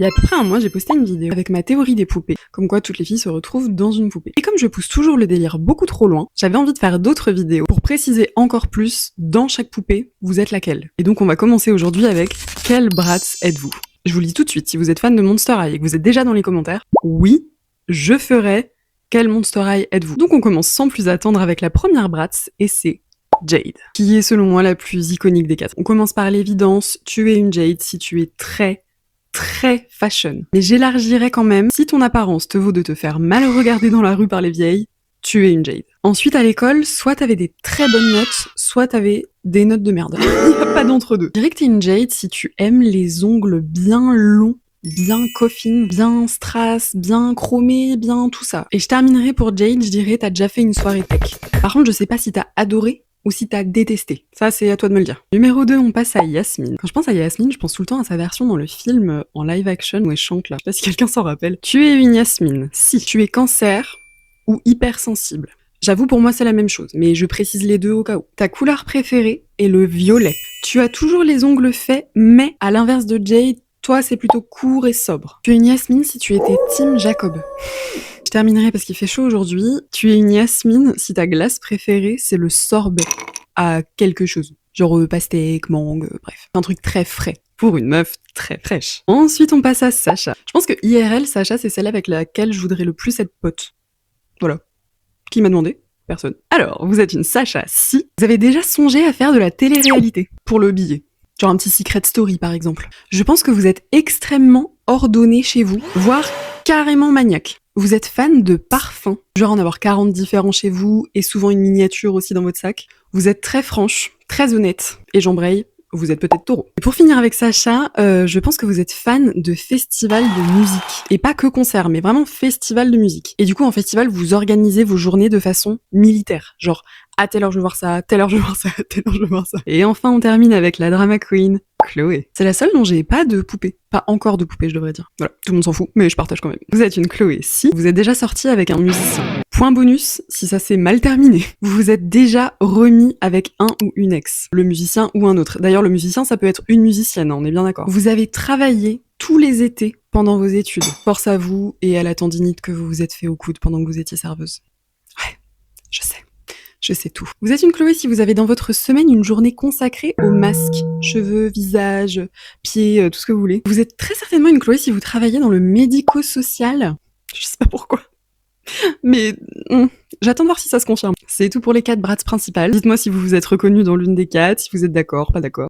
Il y a à peu près un mois, j'ai posté une vidéo avec ma théorie des poupées, comme quoi toutes les filles se retrouvent dans une poupée. Et comme je pousse toujours le délire beaucoup trop loin, j'avais envie de faire d'autres vidéos pour préciser encore plus dans chaque poupée, vous êtes laquelle. Et donc on va commencer aujourd'hui avec quel Bratz êtes-vous? Je vous le dis tout de suite, si vous êtes fan de Monster High et que vous êtes déjà dans les commentaires, oui, je ferai quel Monster High êtes-vous. Donc on commence sans plus attendre avec la première Bratz, et c'est Jade, qui est selon moi la plus iconique des quatre. On commence par l'évidence, tu es une Jade si tu es très fashion. Mais j'élargirais quand même, si ton apparence te vaut de te faire mal regarder dans la rue par les vieilles, tu es une Jade. Ensuite, à l'école, soit t'avais des très bonnes notes, soit t'avais des notes de merde. Il n'y a pas d'entre-deux. Je dirais que t'es une Jade si tu aimes les ongles bien longs, bien coffin, bien strass, bien chromé, bien tout ça. Et je terminerai pour Jade, je dirais t'as déjà fait une soirée tech. Par contre, je sais pas si t'as adoré ou si t'as détesté. Ça, c'est à toi de me le dire. Numéro 2, on passe à Yasmine. Quand je pense à Yasmine, je pense tout le temps à sa version dans le film en live action où elle chante là. Je sais pas si quelqu'un s'en rappelle. Tu es une Yasmine si tu es cancer ou hypersensible. J'avoue, pour moi, c'est la même chose, mais je précise les deux au cas où. Ta couleur préférée est le violet. Tu as toujours les ongles faits, mais à l'inverse de Jade, toi, c'est plutôt court et sobre. Tu es une Yasmine si tu étais Team Jacob. Je terminerai parce qu'il fait chaud aujourd'hui. Tu es une Yasmine si ta glace préférée, c'est le sorbet à quelque chose. Genre pastèque, mangue, bref. Un truc très frais. Pour une meuf très fraîche. Ensuite, on passe à Sacha. Je pense que IRL, Sacha, c'est celle avec laquelle je voudrais le plus être pote. Voilà. Qui m'a demandé? Personne. Alors, vous êtes une Sacha si vous avez déjà songé à faire de la télé-réalité pour le billet. Genre un petit secret story, par exemple. Je pense que vous êtes extrêmement ordonné chez vous, voire carrément maniaque. Vous êtes fan de parfums, genre en avoir 40 différents chez vous, et souvent une miniature aussi dans votre sac. Vous êtes très franche, très honnête, et j'embraye, vous êtes peut-être taureau. Et pour finir avec Sacha, je pense que vous êtes fan de festivals de musique. Et pas que concerts, mais vraiment festivals de musique. Et du coup, en festival, vous organisez vos journées de façon militaire. Genre, à telle heure je veux voir ça, à telle heure je veux voir ça, à telle heure je veux voir ça. Et enfin, on termine avec la drama queen, Chloé. C'est la seule dont j'ai pas de poupée. Pas encore de poupée, je devrais dire. Voilà, tout le monde s'en fout, mais je partage quand même. Vous êtes une Chloé si vous êtes déjà sortie avec un musicien. Point bonus, si ça s'est mal terminé. Vous vous êtes déjà remis avec un ou une ex. Le musicien ou un autre. D'ailleurs, le musicien, ça peut être une musicienne, hein, on est bien d'accord. Vous avez travaillé tous les étés pendant vos études. Force à vous et à la tendinite que vous vous êtes fait au coude pendant que vous étiez serveuse. Ouais, je sais. Je sais tout. Vous êtes une Chloé si vous avez dans votre semaine une journée consacrée aux masques, cheveux, visage, pieds, tout ce que vous voulez. Vous êtes très certainement une Chloé si vous travaillez dans le médico-social. Je sais pas pourquoi. Mais j'attends de voir si ça se confirme. C'est tout pour les 4 Bratz principales. Dites-moi si vous vous êtes reconnus dans l'une des 4, si vous êtes d'accord, pas d'accord.